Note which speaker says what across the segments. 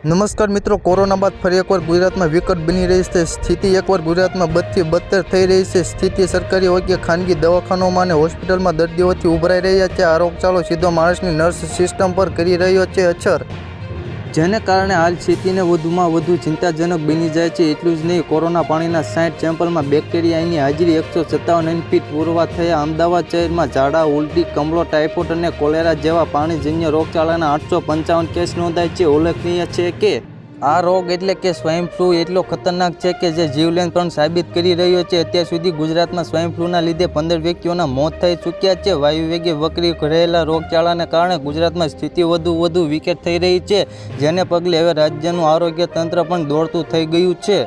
Speaker 1: નમસ્કાર મિત્રો, કોરોના બાદ ફરી એકવાર ગુજરાતમાં વિકટ બની રહી છે સ્થિતિ. એકવાર ગુજરાતમાં બદથી બદતર થઈ રહી છે સ્થિતિ. સરકારી હોય કે ખાનગી દવાખાનાઓમાં અને હોસ્પિટલમાં દર્દીઓથી ઉભરાઈ રહ્યા છે. આ રોગચાળો સીધો માણસની નર્સ સિસ્ટમ પર કરી રહ્યો છે અસર, જેને કારણે હાલ સ્થિતિને વધુમાં વધુ ચિંતાજનક બની જાય છે. એટલું જ નહીં, કોરોના પાણીના 60 સેમ્પલમાં બેક્ટેરિયાની હાજરી 157 ફીટ પૂરવા થયા. અમદાવાદ શહેરમાં ઝાડા, ઉલટી, કમળો, ટાઇફોઇડ અને કોલેરા જેવા પાણીજન્ય રોગચાળાના 855 કેસ નોંધાય છે. ઉલ્લેખનીય છે કે આ રોગ એટલે કે સ્વાઇન ફ્લૂ એટલો ખતરનાક છે કે જે જીવલેણ પણ સાબિત કરી રહ્યો છે. અત્યાર સુધી ગુજરાતમાં સ્વાઇન ફ્લૂના લીધે 15 વ્યક્તિઓના મોત થઈ ચૂક્યા છે. વાયુવેગે વકરી રહેલા રોગચાળાને કારણે ગુજરાતમાં સ્થિતિ વધુ વિકટ થઈ રહી છે, જેને પગલે હવે રાજ્યનું આરોગ્ય તંત્ર પણ દોડતું થઈ ગયું છે.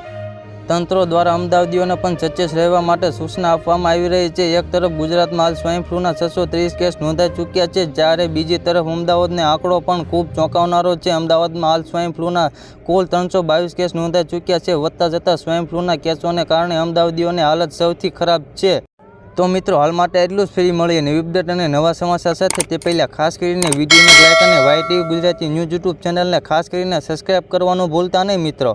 Speaker 1: તંત્રો દ્વારા અમદાવાદીઓને પણ સચેત રહેવા માટે સૂચના આપવામાં આવી રહી છે. એક તરફ ગુજરાતમાં હાલ સ્વાઇન ફ્લૂના 630 કેસ નોંધાઈ ચૂક્યા છે, જ્યારે બીજી તરફ અમદાવાદનો આંકડો પણ ખૂબ ચોંકાવનારો છે. અમદાવાદમાં હાલ સ્વાઇન ફ્લૂના કુલ 322 કેસ નોંધાઈ ચૂક્યા છે. વધતા જતા સ્વાઇન ફ્લૂના કેસોને કારણે અમદાવાદીઓની હાલત સૌથી ખરાબ છે. તો મિત્રો, હાલ માટે એટલું જ. ફરી મળીએ નવી અપડેટ અને નવા સમાચાર સાથે. તે પહેલાં ખાસ કરીને વિડીયોને લાઇક અને YTV ગુજરાતી ન્યૂઝ યુટ્યુબ ચેનલને ખાસ કરીને સબસ્ક્રાઈબ કરવાનું ભૂલતા નહીં મિત્રો.